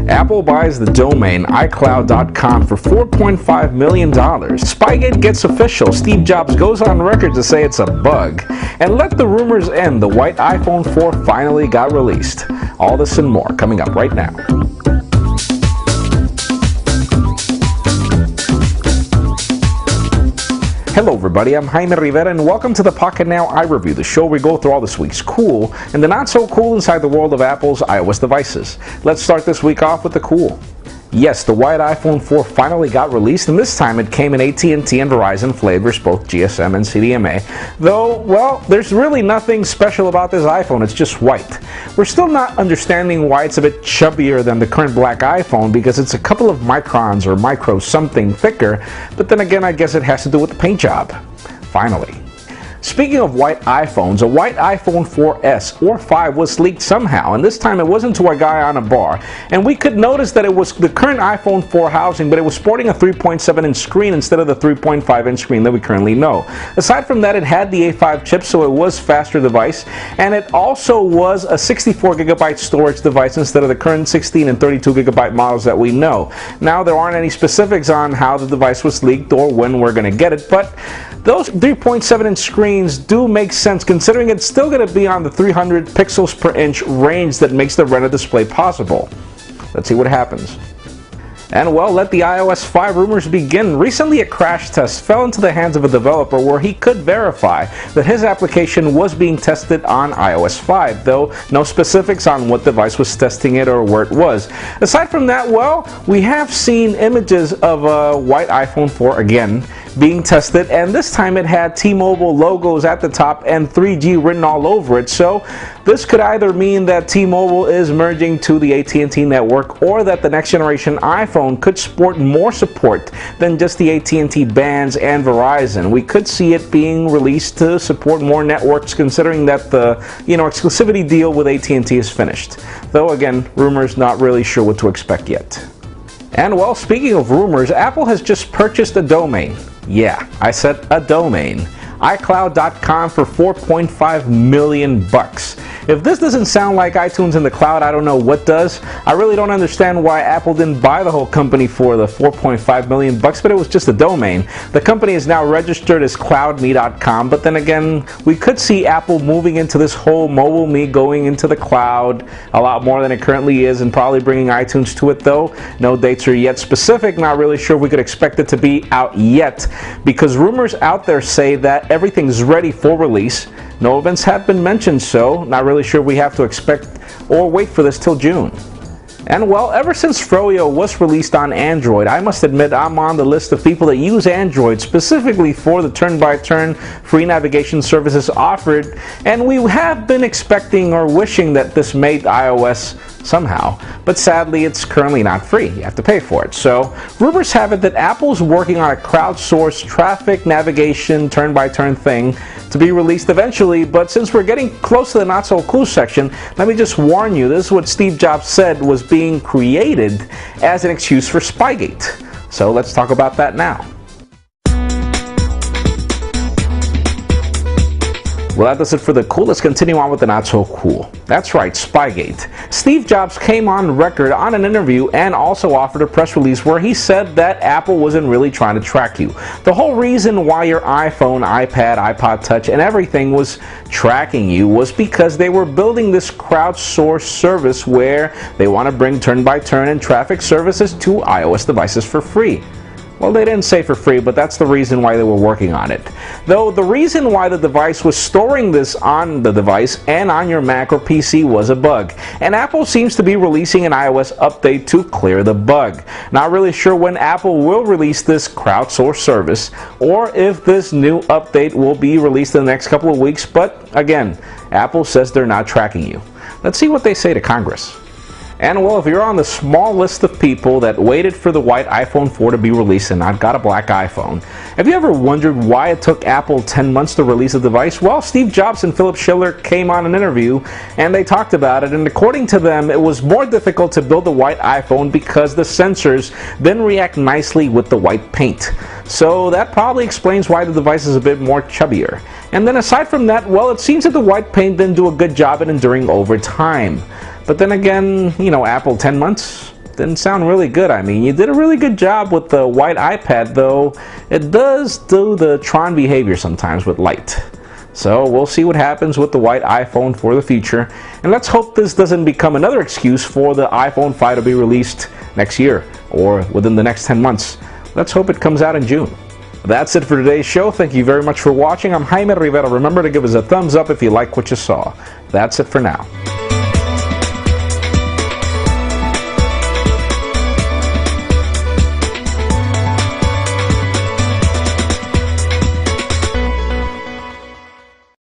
Apple buys the domain iCloud.com for $4.5 million. Spygate gets official. Steve Jobs goes on record to say it's a bug. And let the rumors end. The white iPhone 4 finally got released. All this and more coming up right now. Hello everybody, I'm Jaime Rivera and welcome to the Pocket Now iReview, the show where we go through all this week's cool and the not so cool inside the world of Apple's iOS devices. Let's start this week off with the cool. Yes, the white iPhone 4 finally got released, and this time it came in AT&T and Verizon flavors, both GSM and CDMA. Though, well, there's really nothing special about this iPhone, it's just white. We're still not understanding why it's a bit chubbier than the current black iPhone, because it's a couple of microns or micro something thicker, but then again I guess it has to do with the paint job. Finally. Speaking of white iPhones, a white iPhone 4S or 5 was leaked somehow, and this time it wasn't to a guy on a bar. And we could notice that it was the current iPhone 4 housing, but it was sporting a 3.7-inch screen instead of the 3.5-inch screen that we currently know. Aside from that, it had the A5 chip, so it was a faster device, and it also was a 64GB storage device instead of the current 16 and 32GB models that we know. Now, there aren't any specifics on how the device was leaked or when we're going to get it, but those 3.7-inch screens do make sense considering it's still going to be on the 300 pixels per inch range that makes the Retina display possible. Let's see what happens. And well, let the iOS 5 rumors begin. Recently, a crash test fell into the hands of a developer where he could verify that his application was being tested on iOS 5, though no specifics on what device was testing it or where it was. Aside from that, well, we have seen images of a white iPhone 4 again being tested, and this time it had T-Mobile logos at the top and 3G written all over it. So this could either mean that T-Mobile is merging to the AT&T network, or that the next generation iPhone could sport more support than just the AT&T bands and Verizon. We could see it being released to support more networks, considering that the exclusivity deal with AT&T is finished. Though again, rumors, not really sure what to expect yet. And well, speaking of rumors, Apple has just purchased a domain. Yeah, I said a domain. iCloud.com for $4.5 million. If this doesn't sound like iTunes in the cloud, I don't know what does. I really don't understand why Apple didn't buy the whole company for the $4.5 million, but it was just a domain. The company is now registered as CloudMe.com, but then again, we could see Apple moving into this whole mobile me, going into the cloud a lot more than it currently is, and probably bringing iTunes to it, though no dates are yet specific. Not really sure we could expect it to be out yet, because rumors out there say that everything's ready for release. No events have been mentioned, so not really sure we have to expect or wait for this till June. And well, ever since Froyo was released on Android, I must admit I'm on the list of people that use Android specifically for the turn-by-turn free navigation services offered, and we have been expecting or wishing that this made iOS somehow, but sadly it's currently not free. You have to pay for it. So rumors have it that Apple's working on a crowdsourced traffic navigation turn-by-turn thing to be released eventually, but since we're getting close to the not so cool section, let me just warn you, this is what Steve Jobs said was being created as an excuse for Spygate. So let's talk about that now. Well, that does it for the cool. Let's continue on with the not so cool. That's right, Spygate. Steve Jobs came on record on an interview and also offered a press release where he said that Apple wasn't really trying to track you. The whole reason why your iPhone, iPad, iPod Touch, and everything was tracking you was because they were building this crowdsourced service where they want to bring turn-by-turn and traffic services to iOS devices for free. Well, they didn't say for free, but that's the reason why they were working on it. Though the reason why the device was storing this on the device and on your Mac or PC was a bug. And Apple seems to be releasing an iOS update to clear the bug. Not really sure when Apple will release this crowdsourced service or if this new update will be released in the next couple of weeks, but again, Apple says they're not tracking you. Let's see what they say to Congress. And well, if you're on the small list of people that waited for the white iPhone 4 to be released and not got a black iPhone, have you ever wondered why it took Apple 10 months to release a device? Well, Steve Jobs and Philip Schiller came on an interview and they talked about it, and according to them, it was more difficult to build the white iPhone because the sensors didn't react nicely with the white paint. So that probably explains why the device is a bit more chubbier. And then aside from that, well, it seems that the white paint didn't do a good job at enduring over time. But then again, Apple 10 months? Didn't sound really good. I mean, you did a really good job with the white iPad, though it does do the Tron behavior sometimes with light. So we'll see what happens with the white iPhone for the future. And let's hope this doesn't become another excuse for the iPhone 5 to be released next year or within the next 10 months. Let's hope it comes out in June. That's it for today's show. Thank you very much for watching. I'm Jaime Rivera. Remember to give us a thumbs up if you like what you saw. That's it for now.